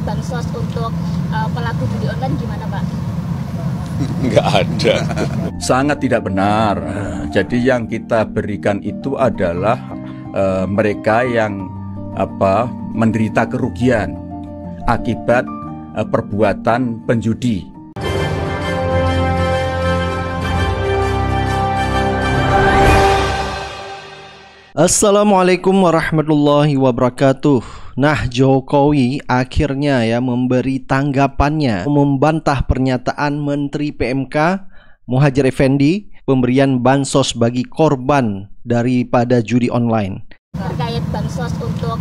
bansos untuk pelaku judi online gimana Pak? Nggak ada. Sangat tidak benar. Jadi yang kita berikan itu adalah mereka yang menderita kerugian akibat perbuatan penjudi. Assalamualaikum warahmatullahi wabarakatuh. Nah, Jokowi akhirnya memberi tanggapannya, membantah pernyataan Menteri PMK Muhadjir Effendi pemberian bansos bagi korban daripada judi online. Terkait bansos untuk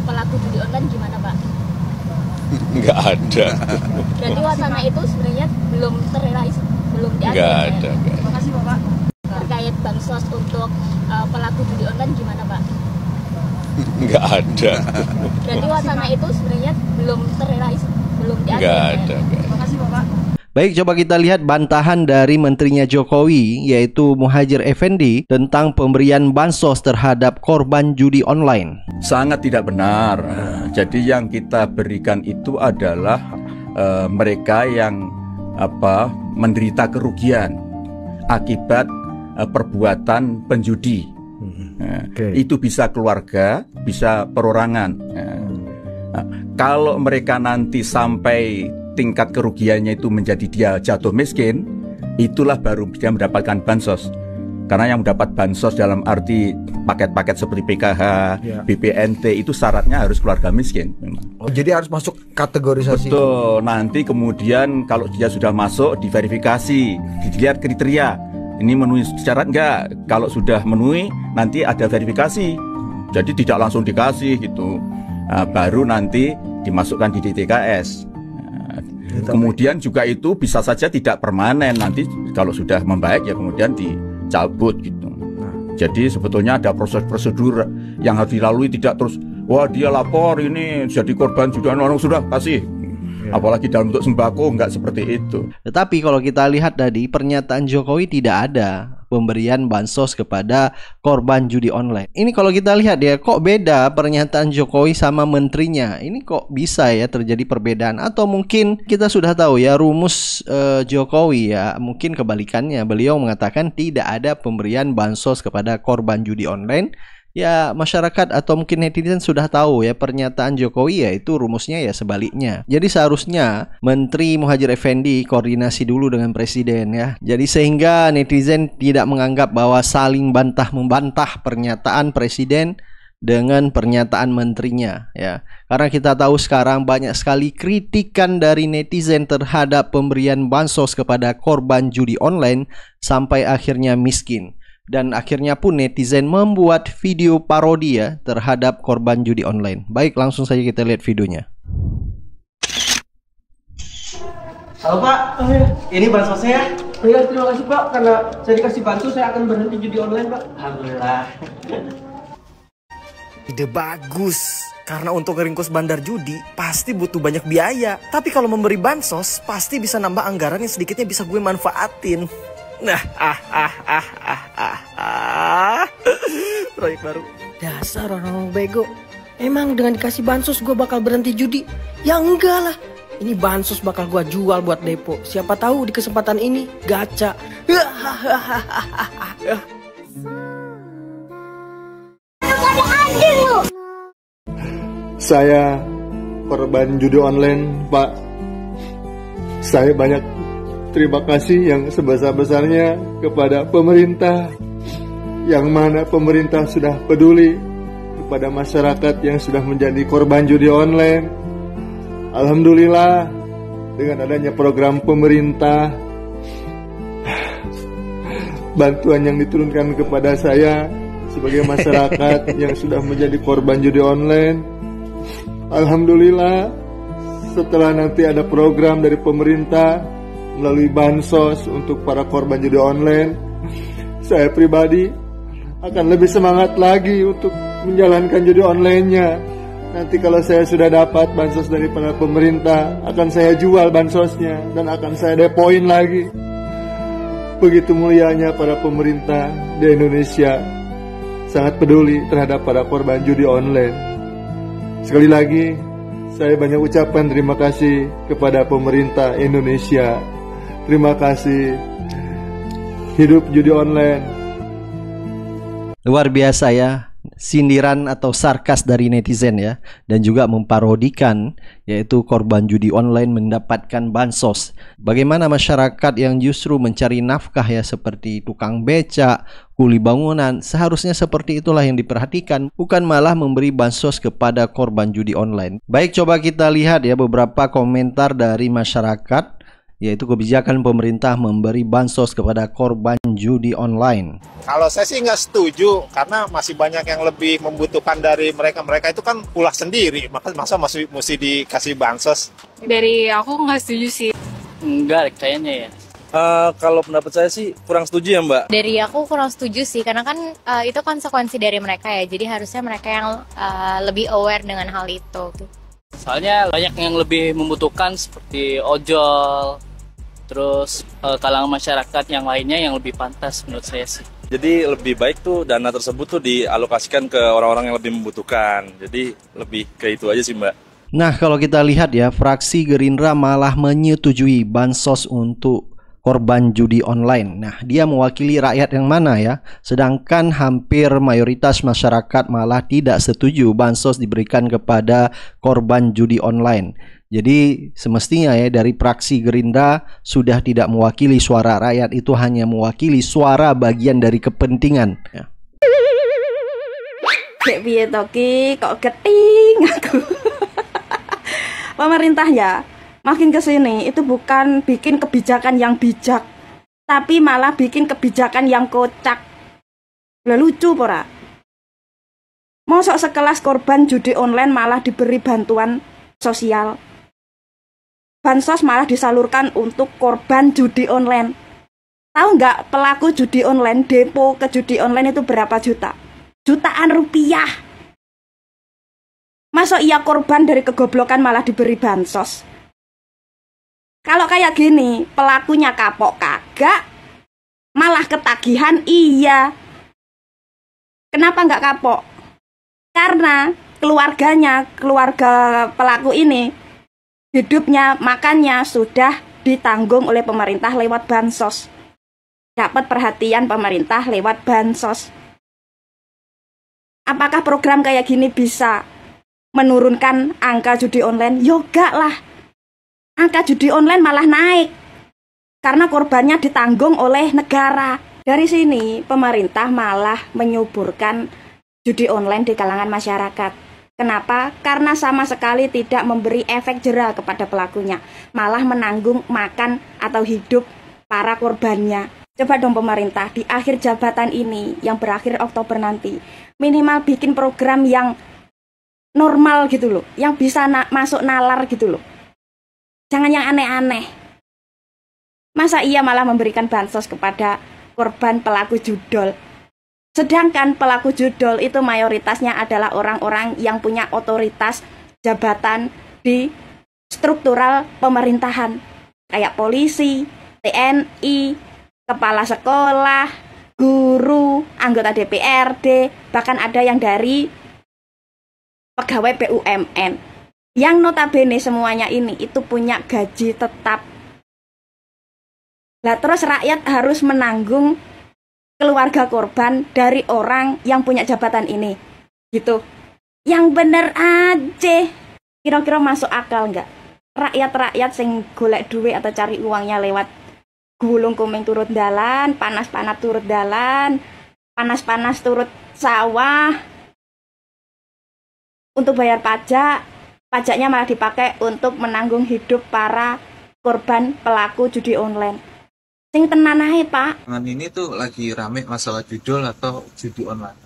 pelaku judi online gimana Pak? Nggak ada. Jadi wacana itu sebenarnya belum terrealisasi, belum diatur. Nggak ada. Terima kasih Bapak. Terkait bansos untuk pelaku judi online gimana Pak? Nggak ada. Jadi wacana itu sebenarnya belum terrealisasi, belum diatur. Nggak ada. Terima kasih Bapak. Baik, coba kita lihat bantahan dari menterinya Jokowi, yaitu Muhadjir Effendi, tentang pemberian bansos terhadap korban judi online. Sangat tidak benar. Jadi yang kita berikan itu adalah mereka yang menderita kerugian akibat perbuatan penjudi. Itu bisa keluarga, bisa perorangan. Kalau mereka nanti sampai tingkat kerugiannya itu menjadi dia jatuh miskin, itulah baru dia mendapatkan bansos. Karena yang mendapat bansos dalam arti paket-paket seperti PKH, BPNT itu syaratnya harus keluarga miskin memang. Oh, jadi harus masuk kategorisasi. Betul. Nanti kemudian kalau dia sudah masuk diverifikasi, dilihat kriteria. Ini memenuhi syarat enggak? Kalau sudah memenuhi, nanti ada verifikasi. Jadi tidak langsung dikasih gitu. Baru nanti dimasukkan di DTKS. Kemudian juga itu bisa saja tidak permanen. Nanti kalau sudah membaik ya kemudian dicabut gitu. Jadi sebetulnya ada proses-prosedur yang harus dilalui, tidak terus wah dia lapor ini jadi korban sudah sudah kasih. Apalagi dalam bentuk sembako, nggak seperti itu. Tetapi kalau kita lihat tadi pernyataan Jokowi tidak ada pemberian bansos kepada korban judi online. Ini kalau kita lihat kok beda pernyataan Jokowi sama menterinya. Ini kok bisa terjadi perbedaan? Atau mungkin kita sudah tahu rumus Jokowi mungkin kebalikannya. Beliau mengatakan tidak ada pemberian bansos kepada korban judi online. Ya, masyarakat atau mungkin netizen sudah tahu pernyataan Jokowi itu rumusnya sebaliknya. Jadi seharusnya Menteri Muhadjir Effendi koordinasi dulu dengan Presiden Jadi sehingga netizen tidak menganggap bahwa saling bantah-membantah pernyataan Presiden dengan pernyataan menterinya Karena kita tahu sekarang banyak sekali kritikan dari netizen terhadap pemberian bansos kepada korban judi online sampai akhirnya miskin. Dan akhirnya pun netizen membuat video parodi terhadap korban judi online. Baik, langsung saja kita lihat videonya. Halo Pak, ini bansosnya. Iya, terima kasih Pak, karena saya dikasih bansos saya akan berhenti judi online Pak. Alhamdulillah. Ide bagus, karena untuk ngeringkus bandar judi pasti butuh banyak biaya. Tapi kalau memberi bansos pasti bisa nambah anggaran yang sedikitnya bisa gue manfaatin. Nah, proyek baru. Dasar orang bego. Emang dengan dikasih bansos gue bakal berhenti judi? Ya enggak lah. Ini bansos bakal gue jual buat depo. Siapa tahu di kesempatan ini gacha. Saya korban judi online, Pak. Saya banyak terima kasih yang sebesar-besarnya kepada pemerintah, yang mana pemerintah sudah peduli kepada masyarakat yang sudah menjadi korban judi online. Alhamdulillah, dengan adanya program pemerintah, bantuan yang diturunkan kepada saya sebagai masyarakat yang sudah menjadi korban judi online, alhamdulillah, setelah nanti ada program dari pemerintah melalui bansos untuk para korban judi online, saya pribadi akan lebih semangat lagi untuk menjalankan judi online-nya. Nanti kalau saya sudah dapat bansos dari para pemerintah, akan saya jual bansosnya dan akan saya depoin lagi. Begitu mulianya para pemerintah di Indonesia sangat peduli terhadap para korban judi online. Sekali lagi, Saya banyak ucapan terima kasih kepada pemerintah Indonesia. Terima kasih. Hidup judi online. Luar biasa ya, sindiran atau sarkas dari netizen ya, dan juga memparodikan yaitu korban judi online mendapatkan bansos. Bagaimana masyarakat yang justru mencari nafkah ya, seperti tukang becak, kuli bangunan, seharusnya seperti itulah yang diperhatikan, bukan malah memberi bansos kepada korban judi online. Baik, coba kita lihat ya beberapa komentar dari masyarakat, yaitu kebijakan pemerintah memberi bansos kepada korban judi online. Kalau saya sih nggak setuju, karena masih banyak yang lebih membutuhkan dari mereka. Mereka itu kan ulah sendiri, masa masih mesti dikasih bansos. Dari aku nggak setuju sih. Enggak, kayaknya ya. Kalau pendapat saya sih kurang setuju ya Mbak. Dari aku kurang setuju sih, karena kan itu konsekuensi dari mereka ya. Jadi harusnya mereka yang lebih aware dengan hal itu. Soalnya banyak yang lebih membutuhkan seperti ojol, terus kalangan masyarakat yang lainnya yang lebih pantas menurut saya sih. Jadi lebih baik tuh dana tersebut tuh dialokasikan ke orang-orang yang lebih membutuhkan. Jadi lebih ke itu aja sih Mbak. Nah, kalau kita lihat ya, fraksi Gerindra malah menyetujui bansos untuk korban judi online. Nah, dia mewakili rakyat yang mana ya? Sedangkan hampir mayoritas masyarakat malah tidak setuju bansos diberikan kepada korban judi online. Jadi semestinya ya, dari fraksi Gerindra sudah tidak mewakili suara rakyat, itu hanya mewakili suara bagian dari kepentingan ya. Kayak piye to ki, kok geting aku. Pemerintah ya makin kesini itu bukan bikin kebijakan yang bijak, tapi malah bikin kebijakan yang kocak. Lah lucu pora. Mosok sekelas korban judi online malah diberi bantuan sosial. Bansos malah disalurkan untuk korban judi online. Tahu nggak pelaku judi online, depo ke judi online itu berapa juta? Jutaan rupiah. Masa iya korban dari kegoblokan malah diberi bansos? Kalau kayak gini, pelakunya kapok kagak, malah ketagihan iya. Kenapa nggak kapok? Karena keluarganya, keluarga pelaku ini, hidupnya, makannya sudah ditanggung oleh pemerintah lewat bansos. Dapat perhatian pemerintah lewat bansos. Apakah program kayak gini bisa menurunkan angka judi online? Yoga lah. Angka judi online malah naik karena korbannya ditanggung oleh negara. Dari sini pemerintah malah menyuburkan judi online di kalangan masyarakat. Kenapa? Karena sama sekali tidak memberi efek jera kepada pelakunya, malah menanggung makan atau hidup para korbannya. Coba dong pemerintah di akhir jabatan ini yang berakhir Oktober nanti, minimal bikin program yang normal gitu loh, yang bisa masuk nalar gitu loh. Jangan yang aneh-aneh. Masa iya malah memberikan bansos kepada korban pelaku judol? Sedangkan pelaku judol itu mayoritasnya adalah orang-orang yang punya otoritas jabatan di struktural pemerintahan. Kayak polisi, TNI, kepala sekolah, guru, anggota DPRD, bahkan ada yang dari pegawai BUMN. Yang notabene semuanya ini itu punya gaji tetap. Lah terus rakyat harus menanggung keluarga korban dari orang yang punya jabatan ini, gitu. Yang bener aja. Kira-kira masuk akal nggak? Rakyat-rakyat sing golek duit atau cari uangnya lewat gulung kuming turut dalan, panas-panas turut dalan, panas-panas turut sawah untuk bayar pajak. Pajaknya malah dipakai untuk menanggung hidup para korban pelaku judi online. Sing tenan ae, Pak. Ini tuh lagi rame masalah judul atau judi online.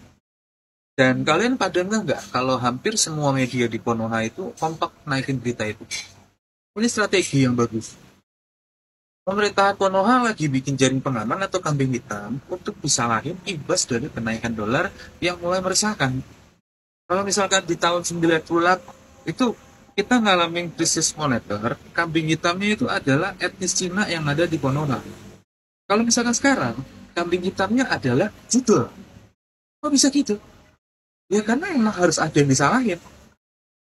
Dan kalian pada nggak kalau hampir semua media di Konoha itu kompak naikin berita itu. Ini strategi yang bagus. Pemerintah Konoha lagi bikin jaring pengaman atau kambing hitam untuk disalahin imbas dari kenaikan dolar yang mulai meresahkan. Kalau misalkan di tahun 98 itu kita ngalamin krisis moneter, kambing hitamnya itu adalah etnis Cina yang ada di Konoha. Kalau misalkan sekarang, kambing hitamnya adalah judul. Kok bisa gitu? Ya karena emang harus ada yang disalahin.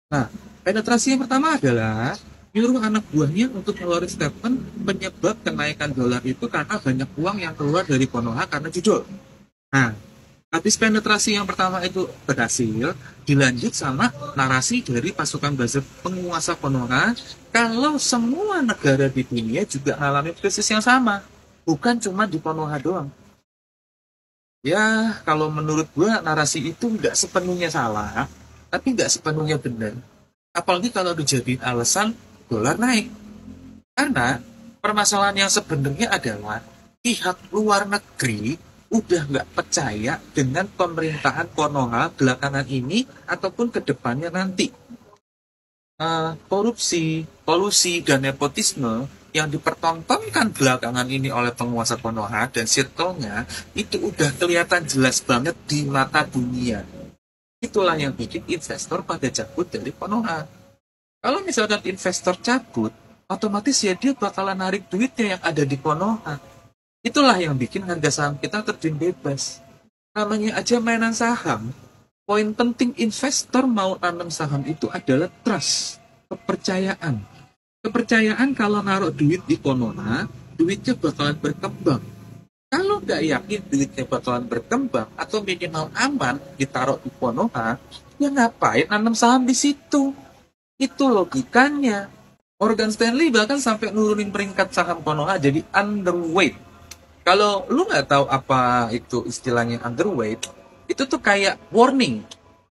Nah, Penetrasi yang pertama adalah nyuruh anak buahnya untuk ngeluarin statement penyebab kenaikan dolar itu karena banyak uang yang keluar dari Konoha karena judul. Nah, habis penetrasi yang pertama itu berhasil, dilanjut sama narasi dari pasukan buzzer penguasa Konoha kalau semua negara di dunia juga mengalami krisis yang sama, bukan cuma di Konoha doang. Ya, kalau menurut gua narasi itu nggak sepenuhnya salah, tapi nggak sepenuhnya benar. Apalagi kalau dijadiin alasan dolar naik. Karena permasalahan yang sebenarnya adalah pihak luar negeri udah nggak percaya dengan pemerintahan Konoha belakangan ini ataupun kedepannya nanti. Korupsi, kolusi, dan nepotisme yang dipertontonkan belakangan ini oleh penguasa Konoha dan circle-nya itu udah kelihatan jelas banget di mata dunia. Itulah yang bikin investor pada cabut dari Konoha. Kalau misalkan investor cabut, otomatis ya dia bakalan narik duitnya yang ada di Konoha. Itulah yang bikin harga saham kita terjun bebas. Namanya aja mainan saham. Poin penting investor mau nanam saham itu adalah trust, kepercayaan. Kepercayaan kalau naruh duit di Konoha, duitnya bakalan berkembang. Kalau nggak yakin duitnya bakalan berkembang atau minimal aman ditaruh di Konoha, ya ngapain nanam saham di situ? Itu logikanya. Morgan Stanley bahkan sampai nurunin peringkat saham Konoha jadi underweight. Kalau lu nggak tahu apa itu istilahnya underweight, itu tuh kayak warning.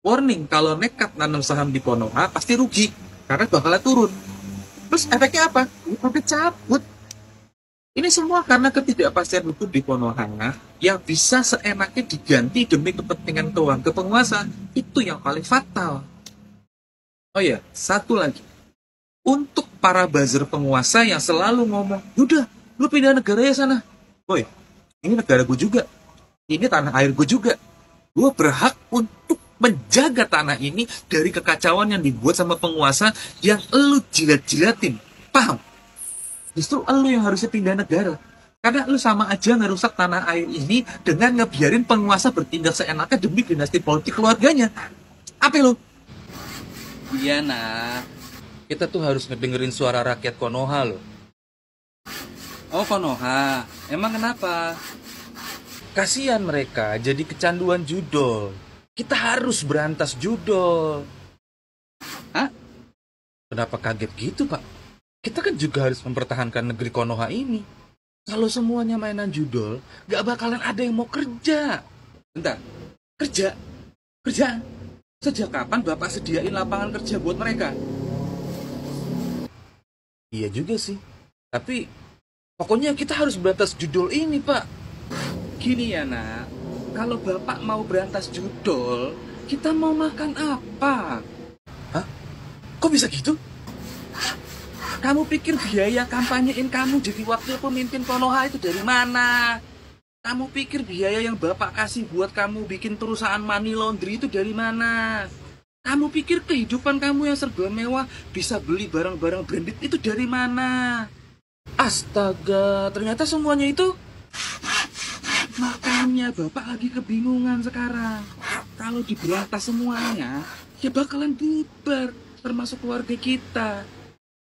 Warning kalau nekat nanam saham di Konoha pasti rugi karena bakalan turun. Terus efeknya apa? Profit cabut. Ini semua karena ketidakpastian hukum di Konoha yang bisa seenaknya diganti demi kepentingan keuangan penguasa. Itu yang paling fatal. Oh ya, satu lagi. Untuk para buzzer penguasa yang selalu ngomong, "Udah, lu pindah negara ya sana." Woi, ini negara gue juga. Ini tanah air gue juga. Gue berhak untuk menjaga tanah ini dari kekacauan yang dibuat sama penguasa yang elu jilat-jilatin. Paham? Justru elu yang harusnya pindah negara. Karena lu sama aja ngerusak tanah air ini dengan ngebiarin penguasa bertindak seenaknya demi dinasti politik keluarganya. Apa lu? Iya nak, kita tuh harus ngedengerin suara rakyat Konoha loh. Oh Konoha, emang kenapa? Kasihan mereka jadi kecanduan judol. Kita harus berantas judol. Hah? Kenapa kaget gitu pak? Kita kan juga harus mempertahankan negeri Konoha ini. Kalau semuanya mainan judol, gak bakalan ada yang mau kerja. Bentar, kerja? Kerjaan? Sejak kapan Bapak sediain lapangan kerja buat mereka? Iya juga sih. Tapi pokoknya kita harus berantas judol ini, Pak. Gini ya, nak. Kalau Bapak mau berantas judol, kita mau makan apa? Hah? Kok bisa gitu? Kamu pikir biaya kampanyein kamu jadi wakil pemimpin Konoha itu dari mana? Kamu pikir biaya yang Bapak kasih buat kamu bikin perusahaan money laundry itu dari mana? Kamu pikir kehidupan kamu yang serba mewah bisa beli barang-barang branded itu dari mana? Astaga, ternyata semuanya itu. Makanya Bapak lagi kebingungan sekarang. Kalau diberantas semuanya, ya bakalan bubar, termasuk keluarga kita.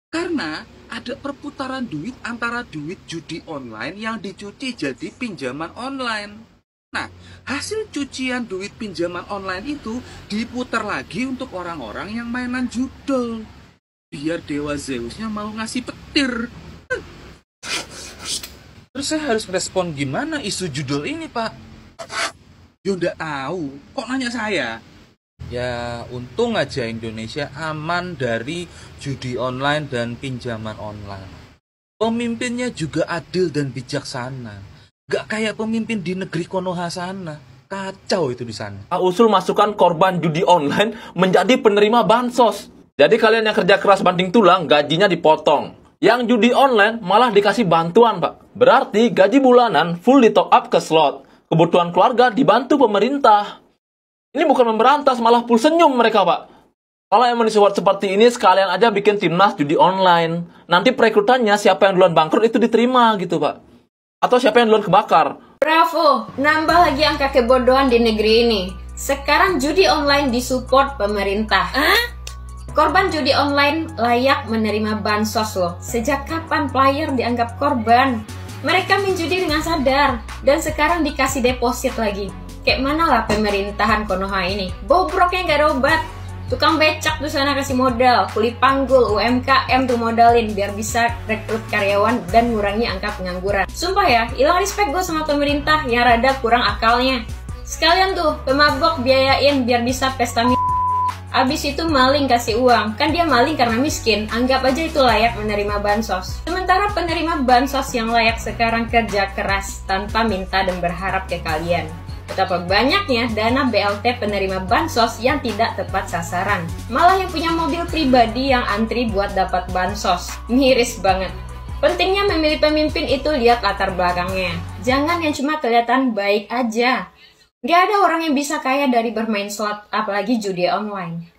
Karena ada perputaran duit antara duit judi online yang dicuci jadi pinjaman online. Nah, hasil cucian duit pinjaman online itu diputar lagi untuk orang-orang yang mainan judol. Biar Dewa Zeusnya mau ngasih petir. Terus saya harus respon gimana isu judol ini, Pak? Yo nggak tahu, kok nanya saya? Ya, untung aja Indonesia aman dari judi online dan pinjaman online. Pemimpinnya juga adil dan bijaksana. Gak kayak pemimpin di negeri Konoha sana. Kacau itu di sana. Usul masukkan korban judi online menjadi penerima bansos. Jadi kalian yang kerja keras banting tulang, gajinya dipotong. Yang judi online malah dikasih bantuan, Pak. Berarti gaji bulanan full di top up ke slot. Kebutuhan keluarga dibantu pemerintah. Ini bukan memberantas, malah full senyum mereka, Pak. Kalau emang disupport seperti ini, sekalian aja bikin timnas judi online. Nanti perekrutannya siapa yang duluan bangkrut itu diterima gitu, Pak. Atau siapa yang duluan kebakar. Bravo, nambah lagi angka kebodohan di negeri ini. Sekarang judi online disupport pemerintah. korban judi online layak menerima bansos loh. Sejak kapan player dianggap korban? Mereka menjudi dengan sadar dan sekarang dikasih deposit lagi. Kayak mana lah pemerintahan Konoha ini? Bobroknya nggak ada obat. Tukang becak tuh sana kasih modal, kuli panggul, UMKM tuh modalin biar bisa rekrut karyawan dan ngurangi angka pengangguran. Sumpah ya, hilang respect gue sama pemerintah yang rada kurang akalnya. Sekalian tuh pemabok biayain biar bisa pesta abis itu maling kasih uang, kan dia maling karena miskin, anggap aja itu layak menerima bansos. Sementara penerima bansos yang layak sekarang kerja keras tanpa minta dan berharap ke kalian. Betapa banyaknya dana BLT penerima bansos yang tidak tepat sasaran. Malah yang punya mobil pribadi yang antri buat dapat bansos. Miris banget. Pentingnya memilih pemimpin itu lihat latar belakangnya. Jangan yang cuma kelihatan baik aja. Gak ada orang yang bisa kaya dari bermain slot, apalagi judi online.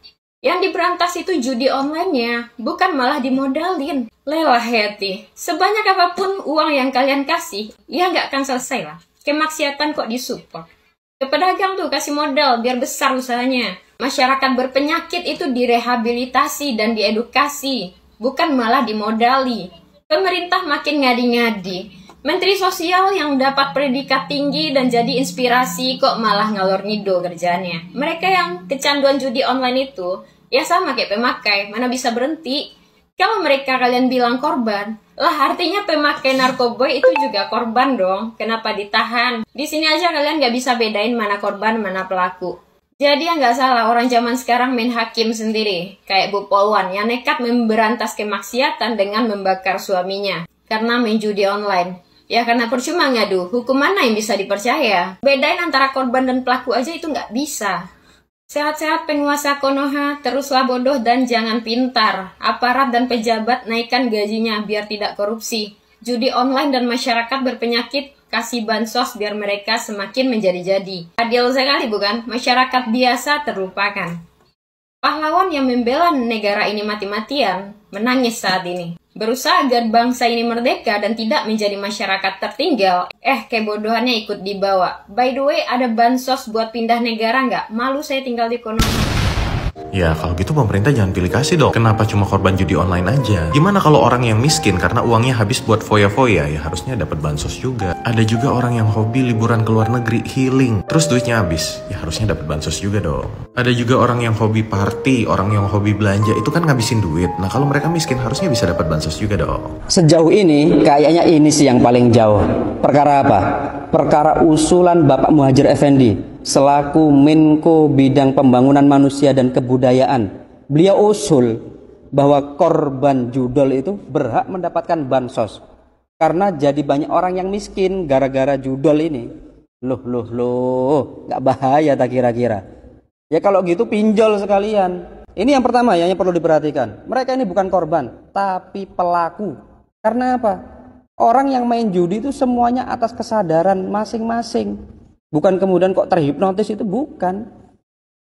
Yang diberantas itu judi online-nya, bukan malah dimodalin. Lelah hati, sebanyak apapun uang yang kalian kasih, ya nggak akan selesai lah. Kemaksiatan kok disupport. Ke pedagang tuh kasih modal biar besar usahanya. Masyarakat berpenyakit itu direhabilitasi dan diedukasi, bukan malah dimodali. Pemerintah makin ngadi-ngadi. Menteri Sosial yang dapat predikat tinggi dan jadi inspirasi kok malah ngalor ngidul kerjaannya. Mereka yang kecanduan judi online itu, ya sama kayak pemakai, mana bisa berhenti. Kalau mereka kalian bilang korban, lah artinya pemakai narkoboy itu juga korban dong. Kenapa ditahan? Di sini aja kalian gak bisa bedain mana korban, mana pelaku. Jadi ya nggak salah orang zaman sekarang main hakim sendiri. Kayak Bu Polwan yang nekat memberantas kemaksiatan dengan membakar suaminya. Karena main judi online. Ya karena percuma ngadu, hukum mana yang bisa dipercaya? Bedain antara korban dan pelaku aja itu nggak bisa. Sehat-sehat penguasa Konoha, teruslah bodoh dan jangan pintar. Aparat dan pejabat naikkan gajinya biar tidak korupsi. Judi online dan masyarakat berpenyakit, kasih bansos biar mereka semakin menjadi-jadi. Adil sekali bukan? Masyarakat biasa terlupakan. Pahlawan yang membela negara ini mati-matian, menangis saat ini. Berusaha agar bangsa ini merdeka dan tidak menjadi masyarakat tertinggal. Kebodohannya ikut dibawa. By the way, ada bansos buat pindah negara nggak? Malu saya tinggal di Konoha. Ya kalau gitu pemerintah jangan pilih kasih dong. Kenapa cuma korban judi online aja? Gimana kalau orang yang miskin karena uangnya habis buat foya-foya? Ya harusnya dapat bansos juga. Ada juga orang yang hobi liburan ke luar negeri, healing, terus duitnya habis. Ya harusnya dapat bansos juga dong. Ada juga orang yang hobi party, orang yang hobi belanja, itu kan ngabisin duit. Nah kalau mereka miskin harusnya bisa dapat bansos juga dong. Sejauh ini kayaknya ini sih yang paling jauh. Perkara apa? Perkara usulan Bapak Muhadjir Effendi selaku Menko Bidang Pembangunan Manusia dan Kebudayaan. Beliau usul bahwa korban judol itu berhak mendapatkan bansos. Karena jadi banyak orang yang miskin gara-gara judol ini. Loh, nggak bahaya tak kira-kira? Ya kalau gitu pinjol sekalian. Ini yang pertama ya yang perlu diperhatikan. Mereka ini bukan korban, tapi pelaku. Karena apa? Orang yang main judi itu semuanya atas kesadaran masing-masing. Bukan kemudian kok terhipnotis, itu bukan.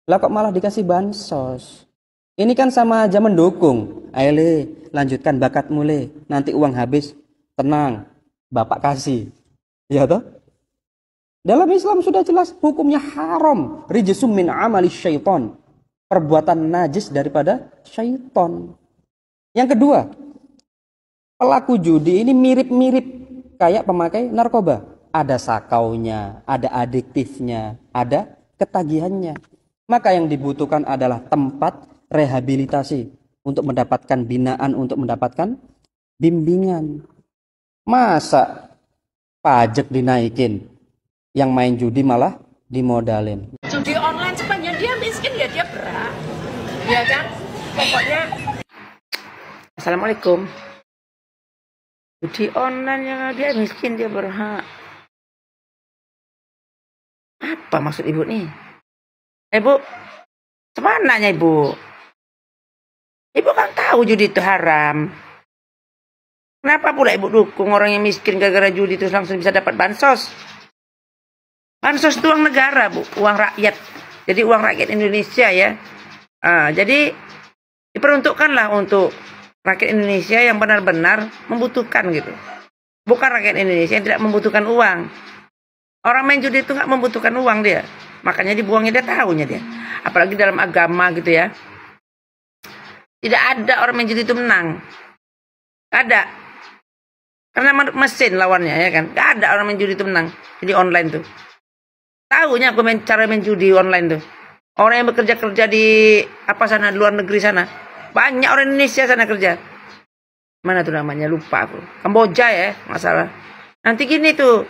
Lah kok malah dikasih bansos. Ini kan sama aja mendukung. Ayo le, lanjutkan bakatmu le. Nanti uang habis, tenang, Bapak kasih. Ya toh? Dalam Islam sudah jelas hukumnya haram. Rijsum min amali syaiton. Perbuatan najis daripada syaiton. Yang kedua, pelaku judi ini mirip-mirip kayak pemakai narkoba. Ada sakaunya, ada adiktifnya, ada ketagihannya. Maka yang dibutuhkan adalah tempat rehabilitasi untuk mendapatkan binaan, untuk mendapatkan bimbingan. Masa pajak dinaikin, yang main judi malah dimodalin. Judi online sepanjang dia miskin ya dia berat, ya kan? Pokoknya. Assalamualaikum. Judi online yang dia miskin dia berhak. Apa maksud ibu nih? Bu, semananya ibu? Ibu kan tahu judi itu haram. Kenapa pula ibu dukung orang yang miskin gara-gara judi terus langsung bisa dapat bansos? Bansos itu uang negara, Bu, uang rakyat. Jadi uang rakyat Indonesia ya. Jadi diperuntukkanlah untuk rakyat Indonesia yang benar-benar membutuhkan gitu. Bukan rakyat Indonesia yang tidak membutuhkan uang. Orang main judi itu nggak membutuhkan uang dia. Makanya dibuangnya dia tahunya dia. Apalagi dalam agama gitu ya. Tidak ada orang main judi itu menang. Nggak ada. Karena mesin lawannya ya kan. Nggak ada orang main judi itu menang. Judi online tuh. Tahunya aku cara main judi online tuh. Orang yang bekerja di apa sana, luar negeri sana. Banyak orang Indonesia sana kerja. Mana tuh namanya, lupa aku. Kamboja ya, masalah. Nanti gini tuh,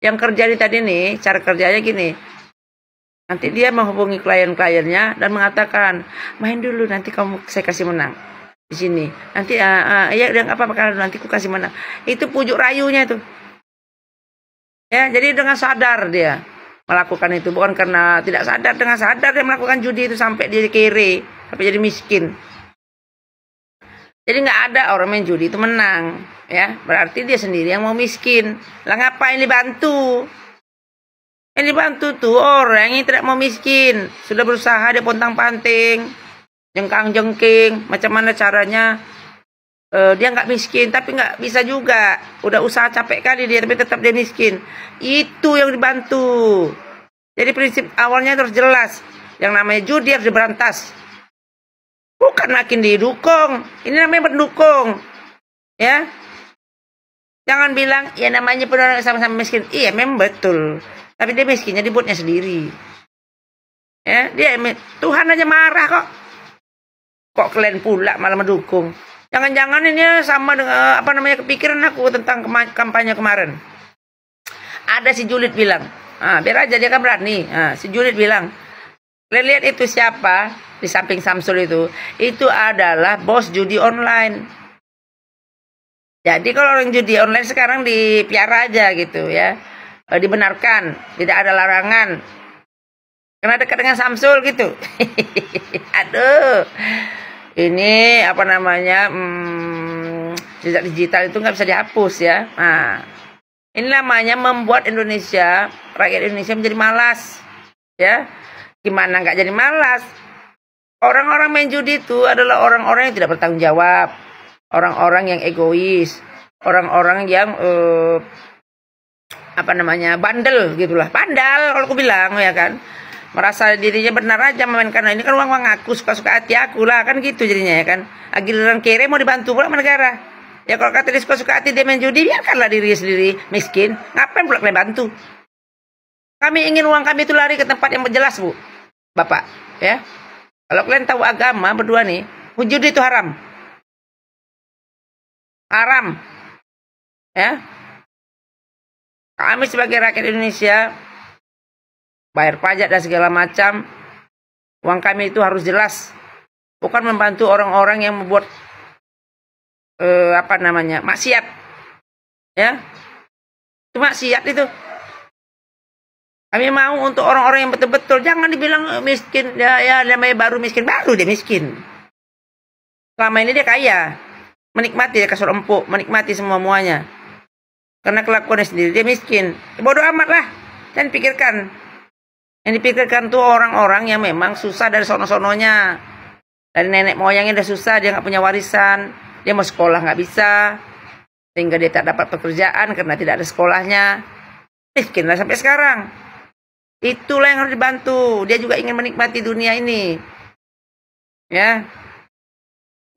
yang kerja di tadi nih, cara kerjanya gini. Nanti dia menghubungi klien-kliennya dan mengatakan, main dulu nanti saya kasih menang di sini. Nanti ya udah nggak apa-apa, nanti aku kasih menang. Itu pujuk rayunya tuh. Ya, jadi dengan sadar dia melakukan itu, bukan karena tidak sadar. Dengan sadar dia melakukan judi itu sampai dia kere, sampai jadi miskin. Jadi nggak ada orang main judi itu menang, ya. Berarti dia sendiri yang mau miskin. Lah ngapain dibantu? Yang dibantu tuh orang yang tidak mau miskin. Sudah berusaha dia pontang-panting, jengkang-jengking, macam mana caranya dia nggak miskin, tapi nggak bisa juga. Udah usaha capek kali dia, tapi tetap dia miskin. Itu yang dibantu. Jadi prinsip awalnya terus jelas. Yang namanya judi harus diberantas. Bukan makin didukung. Ini namanya mendukung. Ya. Jangan bilang, ya namanya pun orang sama-sama miskin. Iya, memang betul. Tapi dia miskinnya dibuatnya sendiri. Ya, Tuhan aja marah kok. Kok kalian pula malah mendukung? Jangan-jangan ini sama dengan kepikiran aku tentang kampanye kemarin. Ada si Julid bilang, biar aja dia kan berani. Si Julid bilang, kalian lihat itu siapa di samping Samsul itu adalah bos judi online. Jadi kalau orang judi online sekarang dipiara aja gitu ya, dibenarkan, tidak ada larangan. Karena dekat dengan Samsul gitu. Aduh. Ini jejak digital itu nggak bisa dihapus ya. Nah, ini namanya membuat rakyat Indonesia menjadi malas, ya. Gimana nggak jadi malas? Orang-orang main judi itu adalah orang-orang yang tidak bertanggung jawab, orang-orang yang egois, orang-orang yang bandel gitulah, bandal kalau aku bilang ya kan. Merasa dirinya benar aja memainkan. Ini kan uang aku, suka-suka hati aku lah, kan gitu jadinya ya kan. Giliran kere mau dibantu pula sama negara. Ya kalau kata dia suka-suka hati dia main judi, biarkanlah diri sendiri miskin. Ngapain pula kalian bantu? Kami ingin uang kami itu lari ke tempat yang jelas, Bu, Bapak, ya. Kalau kalian tahu agama berdua nih, judi itu haram. Haram. Ya. Kami sebagai rakyat Indonesia bayar pajak dan segala macam, uang kami itu harus jelas, bukan membantu orang-orang yang membuat maksiat, ya, itu maksiat itu. Kami mau untuk orang-orang yang betul-betul, jangan dibilang miskin, ya namanya baru dia miskin. Selama ini dia kaya, menikmati dia kasur empuk, menikmati semuanya, karena kelakuannya sendiri dia miskin. Bodoh amat lah, jangan pikirkan. Yang dipikirkan tuh orang-orang yang memang susah dari sono-sononya. Dari nenek moyangnya udah susah, dia nggak punya warisan. Dia mau sekolah nggak bisa. Sehingga dia tak dapat pekerjaan karena tidak ada sekolahnya. Miskin lah sampai sekarang. Itulah yang harus dibantu. Dia juga ingin menikmati dunia ini. Ya.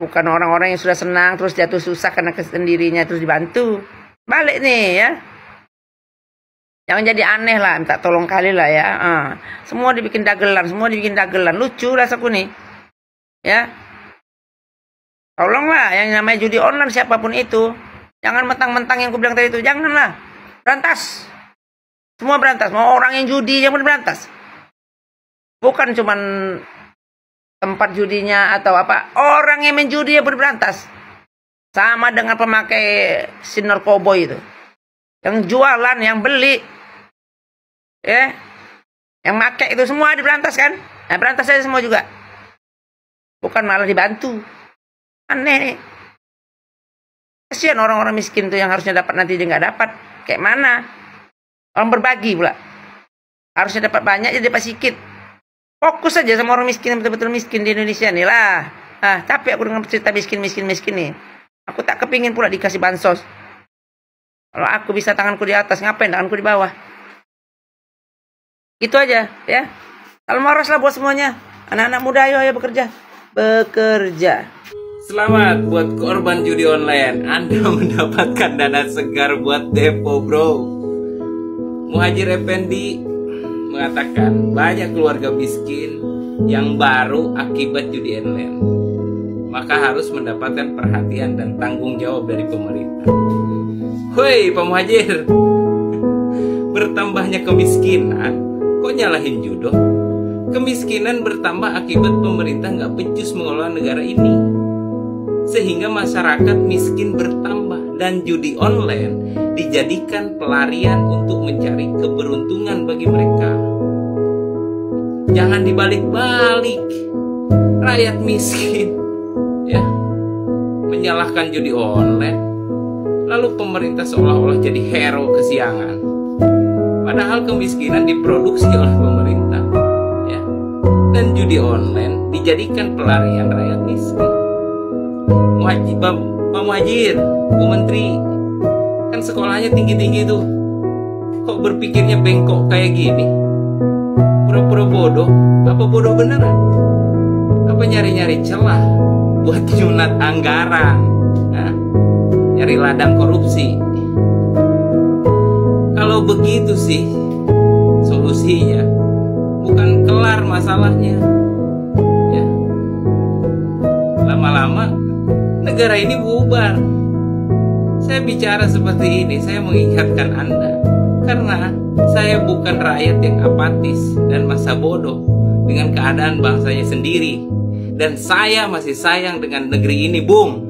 Bukan orang-orang yang sudah senang terus jatuh susah karena kesendirinya terus dibantu. Balik nih ya. Jangan jadi aneh lah, minta tolong kali lah ya. Semua dibikin dagelan, lucu rasaku nih. Ya. Tolonglah yang namanya judi online siapapun itu. Jangan mentang-mentang yang aku bilang tadi itu, janganlah. Berantas. Semua berantas, mau orang yang judi yang berantas. Bukan cuman tempat judinya atau apa, orang yang main judi yang berantas. Sama dengan pemakai sinar koboi itu. Yang jualan, yang beli. Ya, yang make itu semua diberantas kan? Nah, berantas aja semua juga. Bukan malah dibantu. Aneh nih. Kasihan orang-orang miskin tuh yang harusnya dapat nanti dia nggak dapat. Kayak mana? Orang berbagi pula. Harusnya dapat banyak, jadi dapat sedikit. Fokus aja sama orang miskin yang betul-betul miskin di Indonesia nih lah. Capek aku dengan cerita miskin nih. Aku tak kepingin pula dikasih bansos. Kalau aku bisa tanganku di atas, ngapain tanganku di bawah? Itu aja ya. Kalau marah lah buat semuanya. Anak-anak muda ayo bekerja. bekerja. Selamat buat korban judi online. Anda mendapatkan dana segar buat depo, bro. Muhajir Effendi mengatakan banyak keluarga miskin yang baru akibat judi online, maka harus mendapatkan perhatian dan tanggung jawab dari pemerintah. Woi, Pak Muhajir, bertambahnya kemiskinan, kok nyalahin judo? Kemiskinan bertambah akibat pemerintah nggak becus mengelola negara ini, sehingga masyarakat miskin bertambah dan judi online dijadikan pelarian untuk mencari keberuntungan bagi mereka. Jangan dibalik-balik, rakyat miskin ya menyalahkan judi online, lalu pemerintah seolah-olah jadi hero kesiangan. Padahal kemiskinan diproduksi oleh pemerintah ya, dan judi online dijadikan pelarian rakyat miskin. Pak Muhajir, Bu Menteri, kan sekolahnya tinggi-tinggi tuh, kok berpikirnya bengkok kayak gini? Pura-pura bodoh, apa bodoh beneran? Apa nyari-nyari celah buat nyunat anggaran? Hah? Nyari ladang korupsi? Kalau begitu sih solusinya, bukan kelar masalahnya ya. Lama-lama negara ini bubar. Saya bicara seperti ini, saya mengingatkan Anda, karena saya bukan rakyat yang apatis dan masa bodoh dengan keadaan bangsanya sendiri, dan saya masih sayang dengan negeri ini, Bung.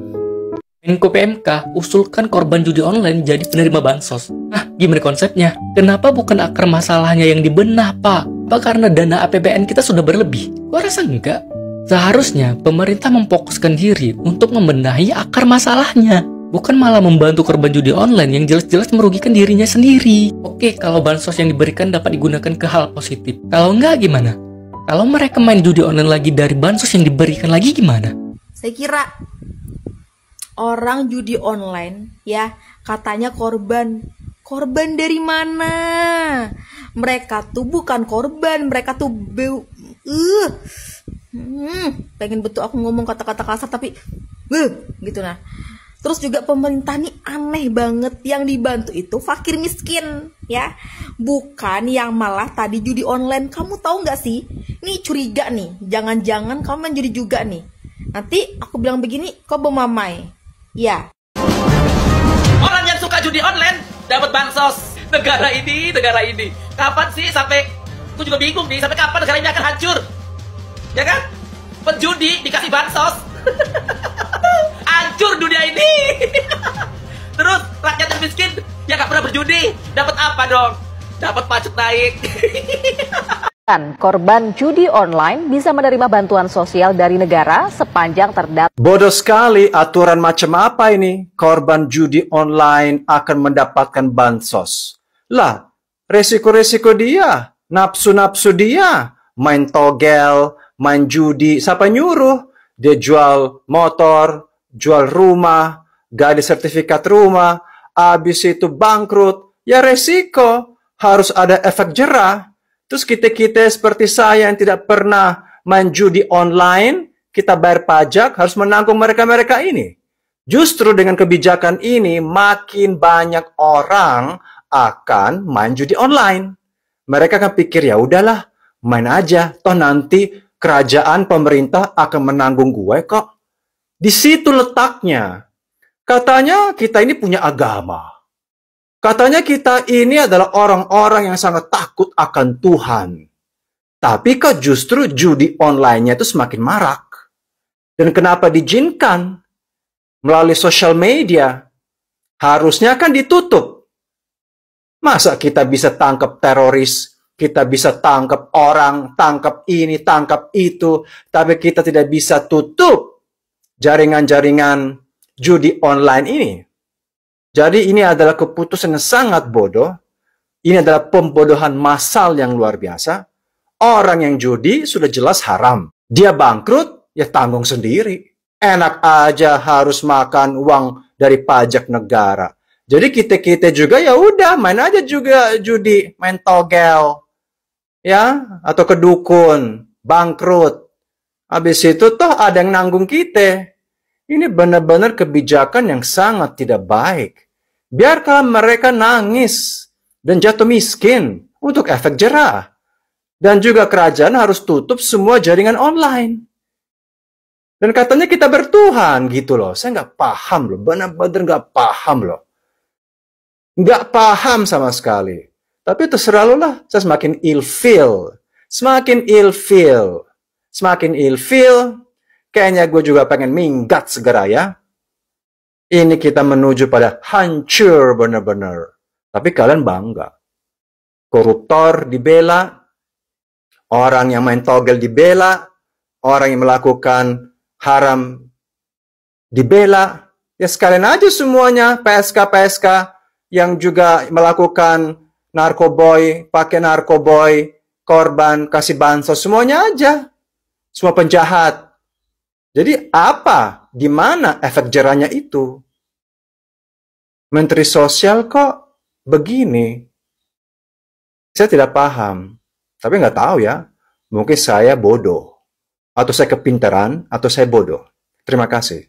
Menko PMK usulkan korban judi online jadi penerima bansos. Nah, gimana konsepnya? Kenapa bukan akar masalahnya yang dibenah, Pak? Apa karena dana APBN kita sudah berlebih? Gua rasa enggak. Seharusnya pemerintah memfokuskan diri untuk membenahi akar masalahnya, bukan malah membantu korban judi online yang jelas-jelas merugikan dirinya sendiri. Oke, kalau bansos yang diberikan dapat digunakan ke hal positif. Kalau enggak gimana? Kalau mereka main judi online lagi dari bansos yang diberikan lagi gimana? Saya kira orang judi online ya katanya korban. Korban dari mana? Mereka tuh bukan korban, mereka tuh pengen betul aku ngomong kata-kata kasar tapi gitu. Nah, terus juga pemerintah nih aneh banget, yang dibantu itu fakir miskin ya, bukan yang malah tadi judi online. Kamu tahu nggak sih, nih curiga nih, jangan-jangan kamu main judi juga nih. Nanti aku bilang begini, kau bermamai ya. Orang yang suka judi online dapat bansos. Negara ini kapan sih sampai, aku juga bingung nih, sampai kapan negara ini akan hancur? Ya kan? Penjudi dikasih bansos. Hancur dunia ini. Terus rakyat yang miskin yang gak pernah berjudi dapat apa dong? Dapat pajak naik. Korban judi online bisa menerima bantuan sosial dari negara sepanjang terdapat. Bodoh sekali, aturan macam apa ini? Korban judi online akan mendapatkan bansos. Lah, resiko-resiko dia, nafsu-nafsu dia, main togel, main judi, siapa nyuruh? Dia jual motor, jual rumah, gak ada sertifikat rumah, habis itu bangkrut, ya resiko, harus ada efek jerah. Terus kita-kita seperti saya yang tidak pernah main judi online, kita bayar pajak, harus menanggung mereka-mereka ini. Justru dengan kebijakan ini, makin banyak orang akan main judi online. Mereka akan pikir, ya udahlah, main aja, toh nanti kerajaan pemerintah akan menanggung gue kok. Di situ letaknya. Katanya kita ini punya agama. Katanya kita ini adalah orang-orang yang sangat takut akan Tuhan. Tapi kok justru judi online-nya itu semakin marak. Dan kenapa diizinkan? Melalui sosial media. Harusnya kan ditutup. Masa kita bisa tangkap teroris, kita bisa tangkap orang, tangkap ini, tangkap itu, tapi kita tidak bisa tutup jaringan-jaringan judi online ini. Jadi ini adalah keputusan yang sangat bodoh. Ini adalah pembodohan massal yang luar biasa. Orang yang judi sudah jelas haram. Dia bangkrut, ya tanggung sendiri. Enak aja harus makan uang dari pajak negara. Jadi kita juga ya udah main aja juga judi, main togel, ya atau kedukun, bangkrut. Habis itu toh ada yang nanggung kita. Ini benar-benar kebijakan yang sangat tidak baik. Biarkan mereka nangis dan jatuh miskin untuk efek jerah. Dan juga kerajaan harus tutup semua jaringan online. Dan katanya kita bertuhan gitu loh. Saya nggak paham loh. Benar-benar nggak paham loh. Nggak paham sama sekali. Tapi terserah lo lah. Saya semakin ilfeel. Semakin ilfeel. Semakin ilfeel. Kayaknya gue juga pengen minggat segera ya. Ini kita menuju pada hancur benar-benar. Tapi kalian bangga. Koruptor dibela. Orang yang main togel dibela. Orang yang melakukan haram dibela. Ya sekalian aja semuanya. PSK-PSK yang juga melakukan narkoboy, pakai narkoboy, korban, kasih bansos, semuanya aja. Semua penjahat. Jadi apa? Di mana efek jerahnya itu? Menteri Sosial kok begini? Saya tidak paham. Tapi nggak tahu ya. Mungkin saya bodoh. Atau saya kepintaran, atau saya bodoh. Terima kasih.